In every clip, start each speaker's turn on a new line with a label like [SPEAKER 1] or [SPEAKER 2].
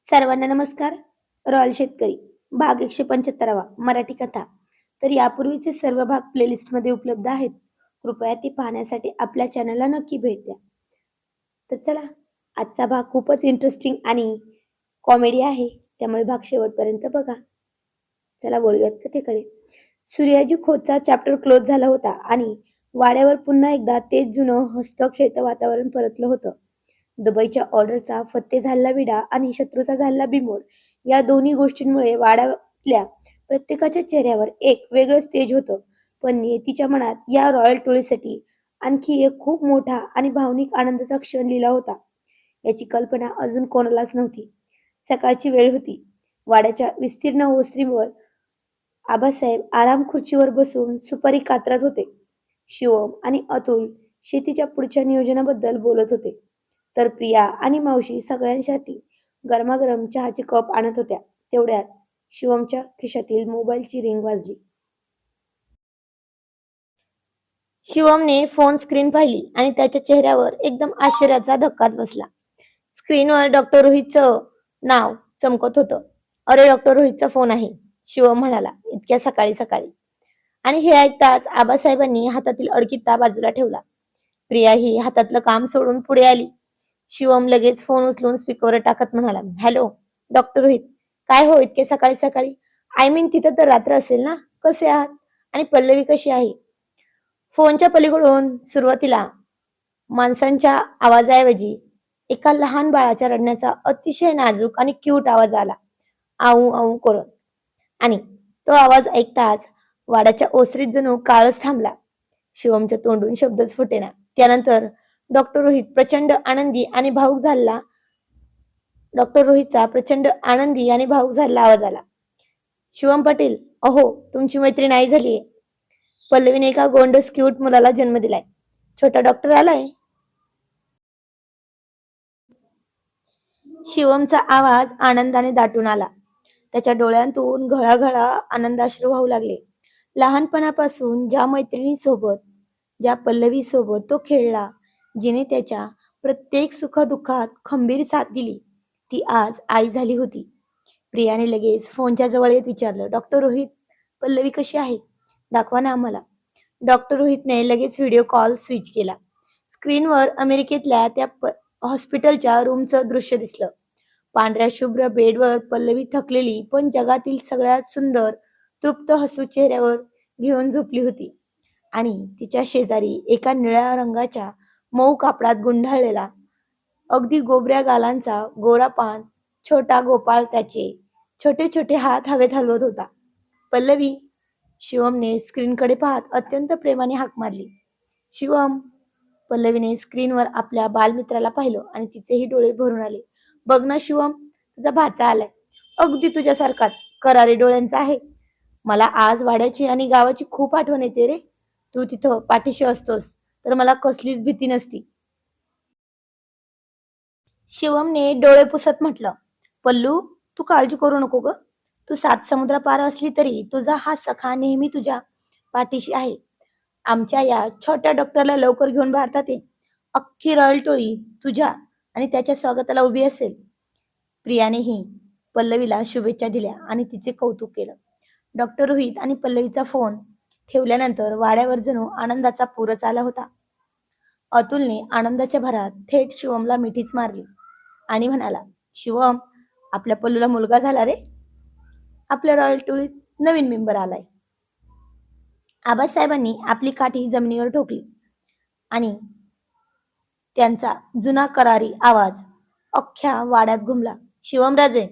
[SPEAKER 1] सर्वांना नमस्कार. रॉयल शेतकरी भाग 175वा मराठी कथा. तर यापूर्वीचे सर्व भाग प्लेलिस्टमध्ये उपलब्ध आहेत. कृपया ते पाहण्यासाठी आपल्या चॅनलला नक्की भेट द्या. तर चला, आजचा भाग खूपच इंटरेस्टिंग आणि कॉमेडी आहे, त्यामुळे भाग शेवटपर्यंत बघा. चला वळूयात कथेकडे. सूर्याजी खोतचा चॅप्टर क्लोज झाला होता आणि वाड्यावर पुन्हा एकदा तेच जुनं हसतं खेळतं वातावरण परतलं होतं. दुबईच्या ऑर्डरचा फत्ते झालेला विडा आणि शत्रूचा झालेला बिमोड या दोन्ही गोष्टींमुळे वाड्यातल्या प्रत्येकाच्या चेहऱ्यावर एक वेगळंच तेज होतं. पण नियतीच्या मनात या रॉयल टोळीसाठी आणखी एक खूप मोठा आणि भावनिक आनंदाचा क्षण लिहिला होता. याची कल्पना अजून कोणालाच नव्हती. सकाळची वेळ होती. वाड्याच्या विस्तीर्ण ओसरीवर आबासाहेब आराम खुर्चीवर बसून सुपारी कातरत होते. शिवम आणि अतुल शेतीच्या पुढच्या नियोजनाबद्दल बोलत होते. तर प्रिया आणि मावशी सगळ्यांसाठी गरमागरम चहाचे कप आणत होत्या. तेवढ्यात शिवमच्या खिशातील मोबाईलची रिंग वाजली. शिवमने फोन स्क्रीन पाहिली आणि त्याच्या चेहऱ्यावर एकदम आश्चर्याचा धक्काच बसला. स्क्रीनवर डॉक्टर रोहितचं नाव चमकत होतं. अरे, डॉक्टर रोहितचा फोन आहे, शिवम म्हणाला इतक्या सकाळी सकाळी. आणि हे ऐकताच आबासाहेबांनी हातातील अडकित्ता बाजूला ठेवला. प्रिया ही हातातलं काम सोडून पुढे आली. शिवम लगेच फोन उचलून स्पीकरवर टाकत म्हणाला, हॅलो डॉक्टर रोहित. काय हो इतके सकाळी सकाळी? आय मीन तिथं तर रात्र असेल ना? कसे आहात? आणि पल्लवी कशी आहे? फोनच्या पलीकडून सुरुवातीला माणसांच्या आवाजाऐवजी एका लहान बाळाच्या रडण्याचा अतिशय नाजूक आणि क्यूट आवाज आला, आऊ आऊ करून. आणि तो आवाज ऐकताच वाड्याच्या ओसरीत जणू काळच थांबला. शिवमच्या तोंडून शब्दच फुटेना. त्यानंतर डॉक्टर रोहित प्रचंड आनंदी आणि भाऊक झाला डॉक्टर रोहितचा प्रचंड आनंदी आणि भाऊक झालेला आवाज आला. शिवम पाटील, अहो तुमची मैत्री नाही झालीये. पल्लवीने एका गोंडस क्यूट मुलाला जन्म दिलाय. छोटा डॉक्टर आलाय. शिवमचा आवाज आनंदाने दाटून आला. त्याच्या डोळ्यांतून घळाघळा आनंदाश्रू वाहू लागले. लहानपणापासून ज्या मैत्रिणीसोबत, ज्या पल्लवी सोबत तो खेळला, जिने त्याच्या प्रत्येक सुखदुःखात खंबीर साथ दिली, ती आज आई झाली होती. प्रियाने लगेच फोनच्या जवळ येत विचारलं, डॉक्टर रोहित, पल्लवी कशी आहे? दाखवा ना आम्हाला. डॉक्टर रोहितने लगेच व्हिडिओ कॉल स्विच केला. स्क्रीनवर अमेरिकेतल्या त्या हॉस्पिटलच्या रूमचं दृश्य दिसलं. पांढऱ्या शुभ्र बेडवर पल्लवी थकलेली पण जगातील सगळ्यात सुंदर तृप्त हसू चेहऱ्यावर घेऊन झोपली होती. आणि तिच्या शेजारी एका निळ्या रंगाच्या मऊ कापडात गुंडाळलेला अगदी गोबऱ्या गालांचा गोरा पान छोटा गोपाळ त्याचे छोटे छोटे हात हवेत हलवत होता. पल्लवी, शिवमने स्क्रीनकडे पाहत अत्यंत प्रेमाने हाक मारली. शिवम. पल्लवीने स्क्रीनवर आपल्या बालमित्राला पाहिलं आणि तिचेही डोळे भरून आले. बघ ना शिवम, तुझा भाचा आलाय. अगदी तुझ्यासारखाच करारी डोळ्यांचा आहे. मला आज वाड्याची आणि गावाची खूप आठवण येते रे. तू तिथं पाठीशी असतोस तर मला कसलीच भीती नसती. शिवमने डोळे पुसत म्हटलं, पल्लू, तू काळजी करू नको ग. तू 7 समुद्र पार असली तरी तुझा हा सखा नेहमी तुझ्या पाठीशी आहे. आमच्या या छोट्या डॉक्टरला लवकर घेऊन भारतात ये. अख्खी रॉयल टोळी तुझ्या आणि त्याच्या स्वागताला उभी असेल. प्रियानेही पल्लवीला शुभेच्छा दिल्या आणि तिचे कौतुक केलं. डॉक्टर रोहित आणि पल्लवीचा फोन ठेवल्यानंतर वाड्यावर जणू आनंदाचा पूरच आला होता. अतुलने आनंदाच्या भरात थेट शिवमला मिठीच मारली आणि म्हणाला, शिवम, आपल्या पल्लूला मुलगा झाला रे. आपल्या रॉयल टोळीत नवीन मेंबर आलाय. आबासाहेबांनी आपली काठी जमिनीवर ठोकली आणि त्यांचा जुना करारी आवाज अख्ख्या वाड्यात घुमला. शिवमराजे.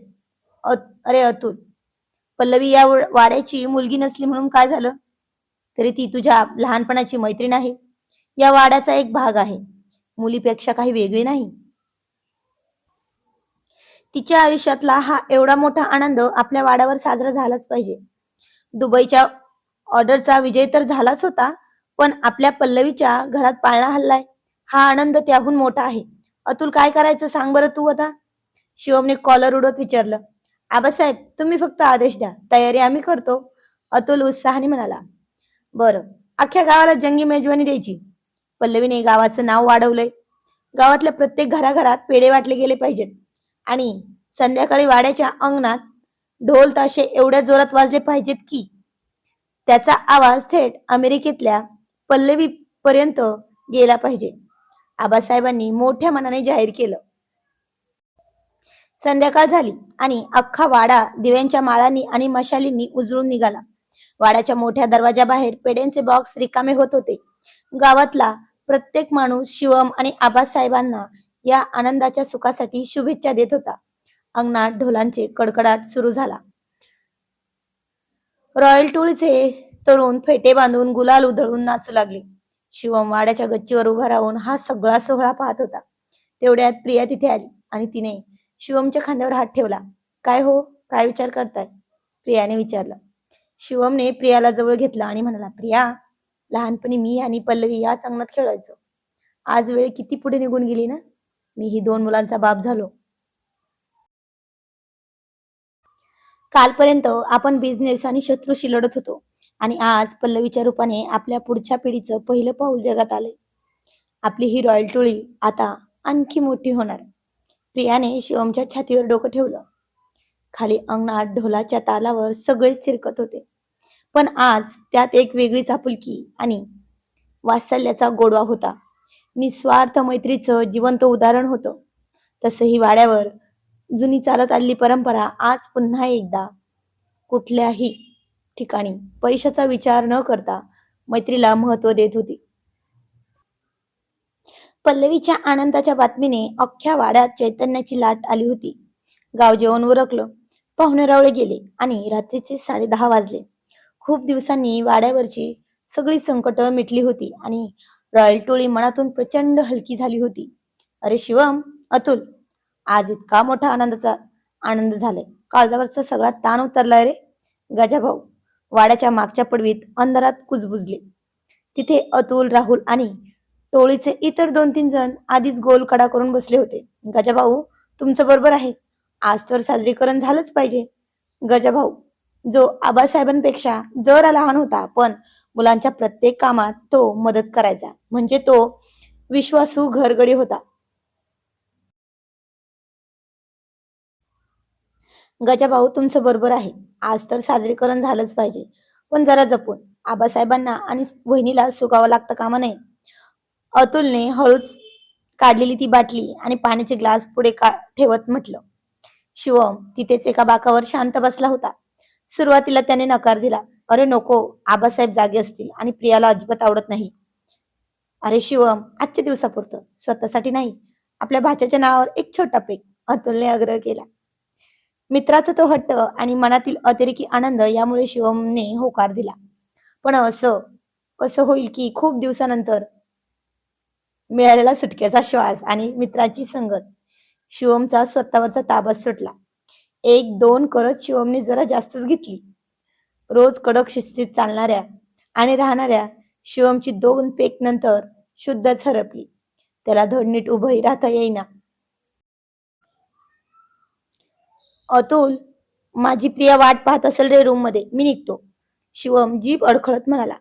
[SPEAKER 1] अरे अतुल, पल्लवी या वाड्याची मुलगी नसली म्हणून काय झालं? तरी ती तुझ्या लहानपणाची मैत्रीण आहे. या वाड्याचा एक भाग आहे. मुलीपेक्षा काही वेगळी नाही. तिच्या आयुष्यातला हा एवढा मोठा आनंद आपल्या वाड्यावर साजरा झालाच पाहिजे. दुबईच्या ऑर्डरचा विजय तर झालाच होता, पण आपल्या पल्लवीच्या घरात पाळणा हल्लाय, हा आनंद त्याहून मोठा आहे. अतुल, काय करायचं सांग बरं तू आता. शिवमने कॉलर उडवत विचारलं. आबासाहेब, तुम्ही फक्त आदेश द्या, तयारी आम्ही करतो. अतुल उत्साहाने म्हणाला. बरं, अख्ख्या गावाला जंगी मेजवानी द्यायची. पल्लवीने गावाचं नाव वाढवलंय. गावातल्या प्रत्येक घराघरात पेढे वाटले गेले पाहिजेत आणि संध्याकाळी वाड्याच्या अंगणात ढोल ताशे एवढ्या जोरात वाजले पाहिजेत की त्याचा आवाज थेट अमेरिकेतल्या पल्लवी पर्यंत गेला पाहिजे. आबासाहेबांनी मोठ्या मनाने जाहीर केलं. संध्याकाळ झाली आणि अख्खा वाडा दिव्यांच्या माळांनी आणि मशालींनी उजळून निघाला. वाड्याच्या मोठ्या दरवाजाबाहेर पेड्यांचे बॉक्स रिकामे होत होते. गावातला प्रत्येक माणूस शिवम आणि आबासाहेबांना या आनंदाच्या सुखासाठी शुभेच्छा देत होता. अंगणात ढोलांचे कडकडाट सुरू झाला. रॉयल टोळीचे तरुण फेटे बांधून गुलाल उधळून नाचू लागले. शिवम वाड्याच्या गच्चीवर उभा राहून हा सगळा सोहळा पाहत होता. तेवढ्यात प्रिया तिथे आली आणि तिने शिवमच्या खांद्यावर हात ठेवला. काय हो, काय विचार करताय? प्रियाने विचारलं. शिवमने प्रियाला जवळ घेतला आणि म्हणाला, प्रिया, लहानपणी मी आणि पल्लवी याच अंगणात खेळायचो. आज वेळ किती पुढे निघून गेली ना. मी ही 2 मुलांचा बाप झालो. कालपर्यंत आपण बिझनेस आणि शत्रूशी लढत होतो आणि आज पल्लवीच्या रूपाने आपल्या पुढच्या पिढीचं पहिलं पाऊल जगात आलंय. आपली ही रॉयल टोळी आता आणखी मोठी होणार. प्रियाने शिवमच्या छातीवर डोकं ठेवलं. खाली अंगणात ढोलाच्या तालावर सगळेच थिरकत होते. पण आज त्यात एक वेगळीच आपुलकी आणि वात्सल्याचा गोडवा होता. निस्वार्थ मैत्रीचं जिवंत उदाहरण होतं. तसंही वाड्यावर जुनी चालत आलेली परंपरा आज पुन्हा एकदा कुठल्याही ठिकाणी पैशाचा विचार न करता मैत्रीला महत्व देत होती. पल्लवीच्या आनंदाच्या बातमीने अख्ख्या वाड्यात चैतन्याची लाट आली होती. गाव जेवण उरकलं, पाहुणेरावळे गेले आणि रात्रीचे 10:30 वाजले. खूप दिवसांनी वाड्यावरची सगळी संकट मिटली होती आणि रॉयल टोळी मनातून प्रचंड हलकी झाली होती. अरे शिवम, अतुल, आज इतका मोठा आनंदाचा आनंद झालाय. काळजावरचा सगळा ताण उतरलाय रे. गजाभाऊ वाड्याच्या मागच्या पडवीत अंधारात कुजबुजले. तिथे अतुल, राहुल आणि टोळीचे इतर 2-3 जण आधीच गोल कडा करून बसले होते. गजाभाऊ, तुमचं बरोबर आहे. आज तर साजरीकरण झालंच पाहिजे. गजाभाऊ, जो आबासाहेबांपेक्षा जरा लहान होता, पण मुलांच्या प्रत्येक कामात तो मदत करायचा, म्हणजे तो विश्वासू घरगडी होता. गजाभाऊ, तुमचं बरोबर आहे. आज तर साजरीकरण झालंच पाहिजे, पण जरा जपून. आबासाहेबांना आणि वहिनीला सुगावं लागतं कामा नये. अतुलने हळूच काढलेली ती बाटली आणि पाण्याचे ग्लास पुढे ठेवत म्हटलं. शिवम तिथेच एका बाकावर शांत बसला होता. सुरुवातीला त्याने नकार दिला. अरे नको, आबासाहेब जागे असतील आणि प्रियाला अजिबात आवडत नाही. अरे शिवम, आजच्या दिवसापुरतं, स्वतःसाठी नाही, आपल्या भाच्याच्या नावावर एक छोटा पेक, अतुलने आग्रह केला. मित्राचा तो हट्ट आणि मनातील अतिरेकी आनंद यामुळे शिवमने होकार दिला. पण असं कसं होईल की खूप दिवसानंतर मिळालेला सुटकेचा श्वास आणि मित्राची संगत शिवमचा स्वतःवरचा ताबाच सुटला. 1-2 करत शिवमने जरा जास्तच घेतली. रोज कडक शिस्तीत चालणाऱ्या आणि राहणाऱ्या शिवमची 2 पेक नंतर शुद्धच हरपली. त्याला धड नीट उभंही राहता येईना. अतुल, माझी प्रिया वाट पाहत असेल रे रूम मध्ये, मी निघतो. शिवम जीभ अडखळत म्हणाला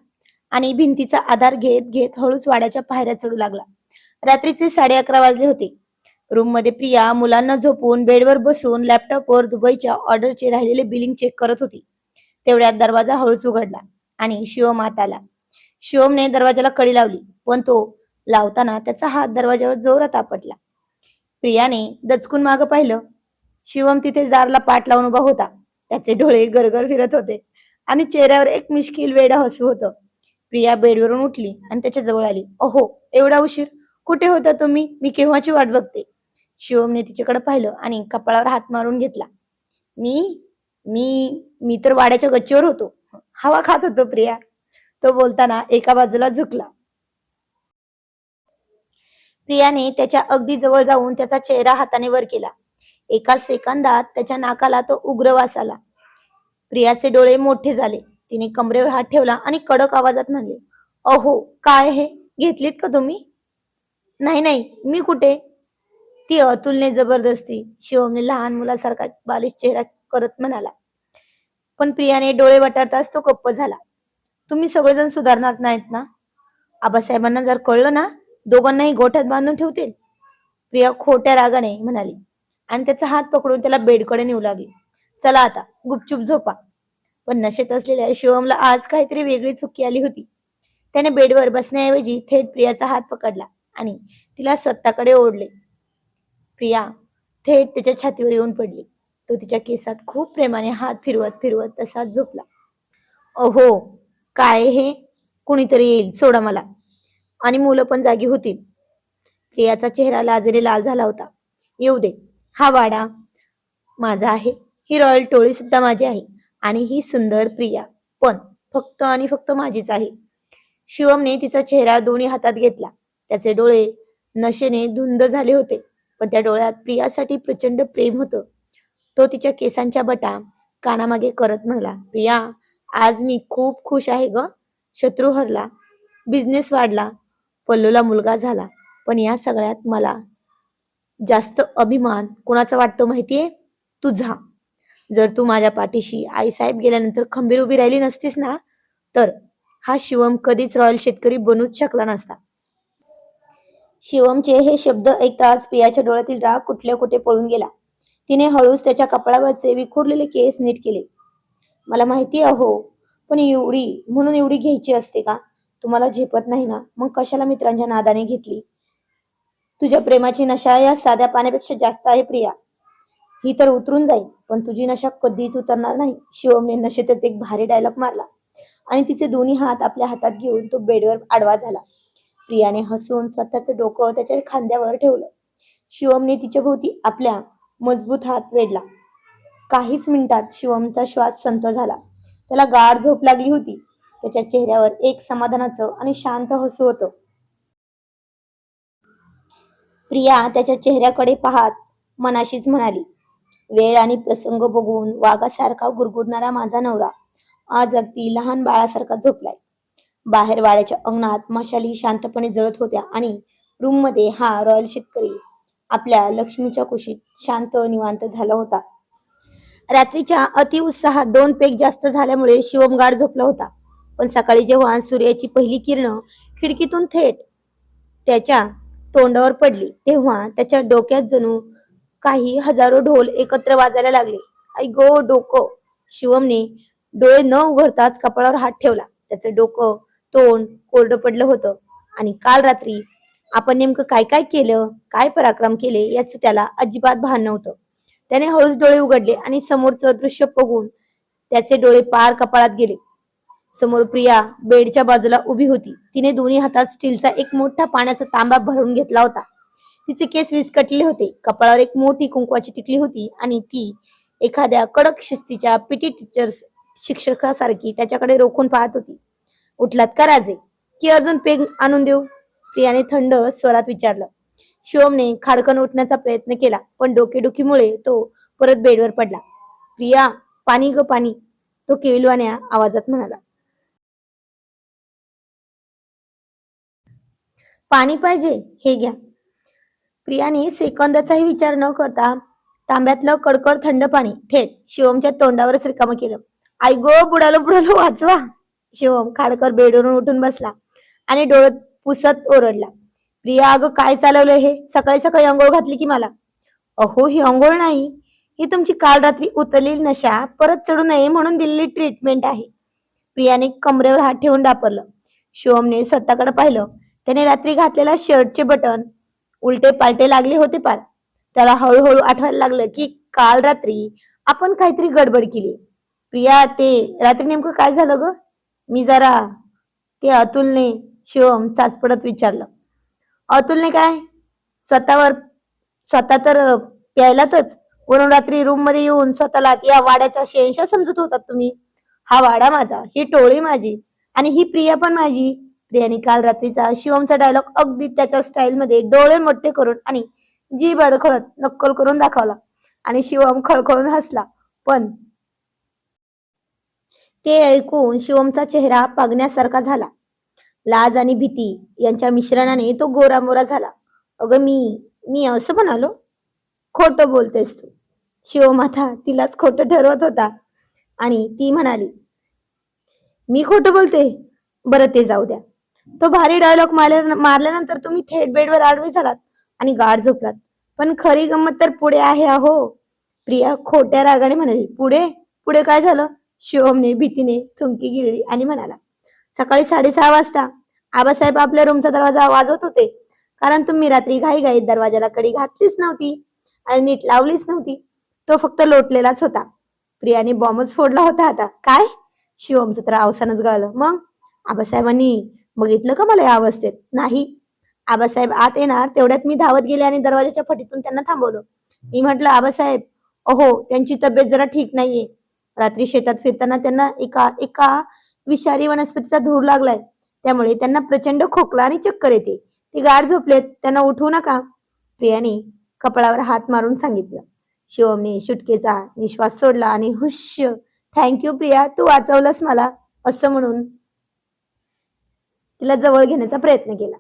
[SPEAKER 1] आणि भिंतीचा आधार घेत घेत हळूच वाड्याच्या पायऱ्या चढू लागला. रात्रीचे 11:30 वाजले होते. रूम मध्ये प्रिया मुलांना झोपून बेडवर बसून लॅपटॉपवर दुबईच्या ऑर्डरचे राहिलेले बिलिंग चेक करत होती. तेवढ्यात दरवाजा हळूच उघडला आणि शिवम आत आला. शिवमने दरवाजाला कडी लावली, पण तो लावताना त्याचा हात दरवाजावर जोरात आपटला. प्रियाने दचकून मागं पाहिलं. शिवम तिथेच दाराला पाठ लावून उभा होता. त्याचे डोळे गरगर फिरत होते आणि चेहऱ्यावर एक मिश्किल वेडं हसू होतं. प्रिया बेडवरून उठली आणि त्याच्या जवळ आली. अहो, एवढा उशीर? कुठे होता तुम्ही? मी केव्हाची वाट बघते. शिवमने तिच्याकडे पाहिलं आणि कपाळावर हात मारून घेतला. मी मी मी तर वाड्याच्या गच्चीवर होतो, हवा खात होतो प्रिया. तो बोलताना एका बाजूला झुकला. प्रियाने त्याच्या अगदी जवळ जाऊन त्याचा चेहरा हाताने वर केला. एका सेकंदात त्याच्या नाकाला तो उग्र वास आला. प्रियाचे डोळे मोठे झाले. तिने कमरेवर हात ठेवला आणि कडक आवाजात म्हणले, अहो, काय हे घेतलीत का तुम्ही? नाही नाही, मी कुठे? ती अतुलने जबरदस्ती, शिवमने लहान मुलासारखा बालिश चेहरा करत म्हणाला. पण प्रियाने डोळे वटारताच तो गप्प झाला. तुम्ही सगळेजण सुधारणार नाहीत ना? आबासाहेबांना जर कळलं ना, दोघांनाही गोठ्यात बांधून ठेवतील. प्रिया खोट्या रागाने म्हणाली. आणि त्याचा हात पकडून त्याला बेडकडे नेऊ लागली. चला आता गुपचूप झोपा. पण नशेत असलेल्या शिवमला आज काहीतरी वेगळी चुकी आली होती. त्याने बेडवर बसण्याऐवजी थेट प्रियाचा हात पकडला आणि तिला स्वतःकडे ओढले. प्रिया थेट त्याच्या छातीवर येऊन पडली. तो तिच्या केसात खूप प्रेमाने हात फिरवत फिरवत तसाच झोपला. अहो, काय हे? कुणीतरी येईल, सोडा मला. आणि मुलं पण जागी होतील. प्रियाचा चेहरा लाजरे लाल झाला होता. येऊ दे, हा वाडा माझा आहे, ही रॉयल टोळी सुद्धा माझी आहे आणि ही सुंदर प्रिया पण फक्त आणि फक्त माझीच आहे. शिवमने तिचा चेहरा दोन्ही हातात घेतला. त्याचे डोळे नशेने धुंद झाले होते, पण त्या डोळ्यात प्रियासाठी प्रचंड प्रेम होतं. तो तिच्या केसांच्या बटा कानामागे करत म्हणाला, प्रिया, आज मी खूप खुश आहे ग. शत्रू हरला, बिझनेस वाढला, पल्लूला मुलगा झाला, पण या सगळ्यात मला जास्त अभिमान कोणाचा वाटतो माहितीये? तुझा. जर तू माझ्या पाठीशी आईसाहेब गेल्यानंतर खंबीर उभी राहिली नसतीस ना, तर हा शिवम कधीच रॉयल शेतकरी बनूच शकला नसता. शिवमचे हे शब्द ऐकताच प्रियाच्या डोळ्यातील राग कुठल्या कुठे पळून गेला. तिने हळूच त्याच्या कपाळावरचे विखुरलेले केस नीट केले. मला माहिती अहो, पण एवढी म्हणून एवढी घ्यायची असते का? तुम्हाला झेपत नाही ना, मग कशाला मित्रांच्या नादाने घेतली? तुझ्या प्रेमाची नशा या साध्या पाण्यापेक्षा जास्त आहे प्रिया. ही तर उतरून जाईल, पण तुझी नशा कधीच उतरणार नाही. शिवमने नशेतच एक भारी डायलॉग मारला आणि तिचे दोन्ही हात आपल्या हातात घेऊन तो बेडवर आडवा झाला. प्रियाने हसून स्वतःचं डोकं त्याच्या खांद्यावर ठेवलं. शिवमने तिच्या भोवती आपल्या मजबूत हात वेढला. काहीच मिनिटात शिवमचा श्वास संथ झाला. त्याला गाढ झोप लागली होती. त्याच्या चेहऱ्यावर एक समाधानाचं आणि शांत हसू होतं. प्रिया त्याच्या चेहऱ्याकडे पाहत मनाशीच म्हणाली, वेळ आणि प्रसंग बघून वाघासारखा गुरगुरणारा माझा नवरा आज अगदी लहान बाळासारखा झोपलाय. बाहेर वाड्याच्या अंगणात मशाली शांतपणे जळत होत्या आणि रूममध्ये हा रॉयल शेतकरी आपल्या लक्ष्मीच्या कुशीत शांत निवांत झाला होता. रात्रीच्या अतिउत्साहात 2 पेग जास्त झाल्यामुळे शिवम गाढ झोपला होता. पण सकाळी जेव्हा सूर्याची पहिली किरण खिडकीतून थेट त्याच्या तोंडावर पडली, तेव्हा त्याच्या डोक्यात जणू काही हजारो ढोल एकत्र वाजायला लागले. आई गो डोकं! शिवमने डोळे न उघडताच कपाळावर हात ठेवला. त्याचं डोकं, तोंड कोरडं पडलं होतं आणि काल रात्री आपण नेमकं काय काय केलं, काय पराक्रम केले याचं त्याला अजिबात भान नव्हतं. त्याने हळूच डोळे उघडले आणि समोरचं दृश्य बघून त्याचे डोळे पार कपाळात गेले. समोर प्रिया बेडच्या बाजूला उभी होती. तिने दोन्ही हातात स्टीलचा एक मोठा पाण्याचा तांबा भरून घेतला होता. तिचे केस विस्कटले होते. कपाळावर एक मोठी कुंकवाची टिकली होती आणि ती एखाद्या कडक शिस्तीच्या पीटी टीचर शिक्षकासारखी त्याच्याकडे रोखून पाहत होती. उठलात का राजे, की अजून पेग आणून देऊ? प्रियाने थंड स्वरात विचारलं. शिवमने खाडकन उठण्याचा प्रयत्न केला, पण डोकेदुखीमुळे तो परत बेडवर पडला. प्रिया, पाणी ग पाणी, तो केविलवाण्या आवाजात म्हणाला. पाणी पाहिजे, हे घ्या. प्रियाने सेकंदाचाही विचार न करता तांब्यातलं कडकड थंड पाणी थेट शिवमच्या तोंडावरच रिकामं केलं. आई गो, बुडालो बुडालो, वाचवा! शिवम खाडकर बेडवरून उठून बसला आणि डोळ्यात पुसत ओरडला. प्रिया, अगं काय चालवलं हे? सकाळी सकाळी अंघोळ घातली की मला? अहो, ही अंघोळ नाही, ही तुमची काल रात्री उतरलेली नशा परत चढू नये म्हणून दिलेली ट्रीटमेंट आहे. प्रियाने कमरेवर हात ठेवून डापरलं. शिवमने स्वतःकडे पाहिलं. त्याने रात्री घातलेल्या शर्टचे बटन उलटे पालटे लागले होते पार. त्याला हळूहळू आठवायला लागलं की काल रात्री आपण काहीतरी गडबड केली. प्रिया, ते रात्री नेमकं काय झालं ग? मी जरा ते अतुलने शिवम चाचपडत विचारलं. अतुलने काय? स्वतःवर स्वतः तर प्यायलातच, वरून रात्री रूम मध्ये येऊन स्वतःला या वाड्याचा शहंशाह समजत होतात तुम्ही. हा वाडा माझा, ही टोळी माझी आणि ही प्रिया पण माझी. प्रियाने काल रात्रीचा शिवमचा डायलॉग अगदी त्याच्या स्टाईल मध्ये डोळे मोठे करून आणि जीभ अडखळत नक्कल करून दाखवला आणि शिवम खळखळून हसला. पण ते ऐकून शिवमचा चेहरा पागण्यासारखा झाला. लाज आणि भीती यांच्या मिश्रणाने तो गोरामोरा झाला. अगं मी मी असं म्हणालो? खोटं बोलतेस तू. शिवम आता तिलाच खोटं ठरवत होता आणि ती म्हणाली, मी खोटं बोलते? बरं, ते जाऊ द्या. तो भारी डायलॉग मारल्यानंतर तुम्ही थेट बेडवर आडवे झालात आणि गाढ झोपलात. पण खरी गंमत तर पुढे आहे अहो. प्रिया खोट्या रागाने म्हणाली. पुढे पुढे काय झालं? शिवमने भीतीने थुंकी गिळली आणि म्हणाला, सकाळी 6:30 वाजता आबासाहेब आपल्या रूमचा दरवाजा वाजवत होते, कारण तुम्ही रात्री घाईघाईत दरवाजाला कडी घातलीच नव्हती आणि नीट लावलीच नव्हती. तो फक्त लोटलेलाच होता. प्रियाने बॉम्बच फोडला होता आता. काय? शिवमचं तर अवसानच गळालं. मग आबासाहेबांनी बघितलं का मला या अवस्थेत? नाही. आबासाहेब आत येणार तेवढ्यात मी धावत गेले आणि दरवाजाच्या फटीतून त्यांना थांबवलं. मी म्हटलं, आबासाहेब, अहो त्यांची तब्येत जरा ठीक नाहीये. रात्री शेतात फिरताना त्यांना एका एका विषारी वनस्पतीचा धूर लागलाय. त्यामुळे त्यांना प्रचंड खोकला आणि चक्कर येते. ते गाढ झोपलेत, त्यांना उठवू नका. प्रियाने कपाळावर हात मारून सांगितलं. शिवमने सुटकेचा निश्वास सोडला आणि हुश्य, थँक्यू प्रिया, तू वाचवलंस मला, असं म्हणून तिला जवळ घेण्याचा प्रयत्न केला.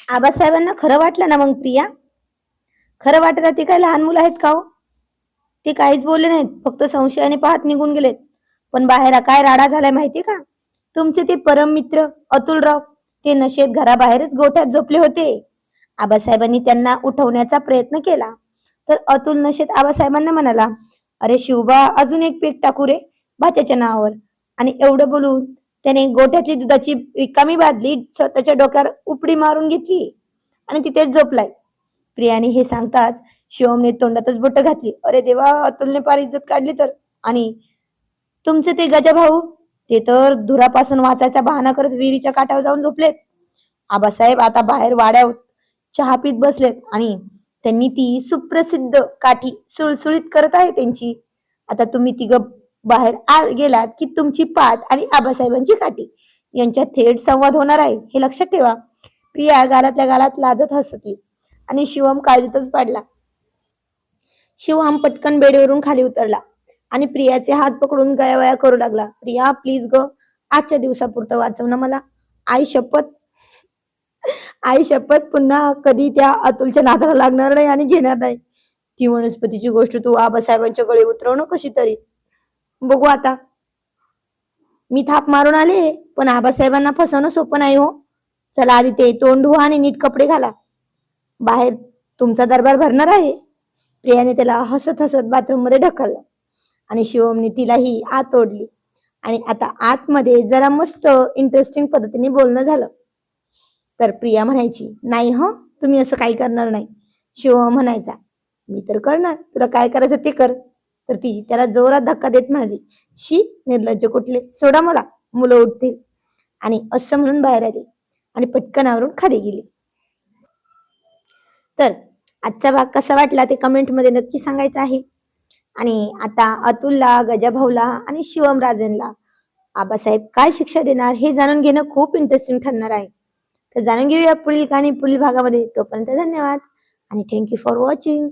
[SPEAKER 1] आबासाहेबांना खरं वाटलं ना मग प्रिया? खरं वाटायला ते काय लहान मुलं आहेत का हो? ते काहीच बोलले नाहीत, फक्त संशयाने पाहत निघून गेलेत. पण बाहेर काय राडा झालाय माहितीये का? तुमचे ते परम मित्र अतुलराव, ते नशेत घराबाहेरच गोठ्यात झोपले होते. आबासाहेबांनी त्यांना उठवण्याचा प्रयत्न केला तर अतुल नशेत आबासाहेबांना म्हणाला, अरे शिवबा, अजून एक पेक टाकू रे भाच्याच्या नावावर. आणि एवढं बोलून त्याने गोठ्यातली दुधाची रिकामी बादली स्वतःच्या डोक्यावर उपडी मारून घेतली आणि तिथेच झोपलाय. प्रियाने हे सांगताच शिवमने तोंडातच बोट घातली. अरे देवा, अतुलने पार इज्जत काढली तर. आणि तुमचे ते गजाभाऊ, ते तर धुरापासून वाचायचा बहाणा करत विहिरीच्या काठावर जाऊन झोपलेत. आबासाहेब आता बाहेर वाड्यावर चहा पीत बसलेत आणि त्यांनी ती सुप्रसिद्ध काठी सुळसुळीत करत आहे त्यांची. आता तुम्ही तिघ बाहेर गेलात की तुमची पाठ आणि आबासाहेबांची काठी यांच्यात थेट संवाद होणार आहे, हे लक्षात ठेवा. प्रिया गालातल्या गालात लाजत हसतली आणि शिवम काळजीतच पडला. शिवम पटकन बेडवरून खाली उतरला आणि प्रियाचे हात पकडून गयावया करू लागला. प्रिया प्लीज ग, आजच्या दिवसापुरतं वाचव ना मला. आई शपथ, आई शपथ, पुन्हा कधी त्या अतुलच्या नादाला लागणार नाही आणि घेणार नाही. ती वनस्पतीची गोष्ट तू आबासाहेबांच्या गळे उतरवणं कशी तरी. बघू आता. मी थाप मारून आले, पण आबासाहेबांना फसवणं सोपं नाही हो. चला आधी ते तोंड धुवा आणि नीट कपडे घाला. बाहेर तुमचा दरबार भरणार आहे. प्रियाने त्याला हसत हसत बाथरूम मध्ये ढकललं आणि शिवमने तिलाही आत ओढली. आणि आता आतमध्ये जरा मस्त इंटरेस्टिंग पद्धतीने बोलणं झालं. तर प्रिया म्हणायची, नाही हो, तुम्ही असं काही करणार नाही. शिवम म्हणायचा, मी तर करणार, तुला काय करायचं ते कर. तर ती त्याला जोरात धक्का देत म्हणाली, शी निर्लज्ज कुठले, सोडा मला, मुलं उठतील. आणि असं म्हणून बाहेर आली आणि पटकन आवरून खाली गेली. तर आजचा भाग कसा वाटला ते कमेंट मध्ये नक्की सांगायचं आहे. आणि आता अतुलला, गजाभाऊला आणि शिवमराजेंना आबासाहेब काय शिक्षा देणार हे जाणून घेणं खूप इंटरेस्टिंग ठरणार आहे. तर जाणून घेऊया पुढील कहाणी पुढील भागामध्ये. तोपर्यंत धन्यवाद आणि थँक्यू फॉर वॉचिंग.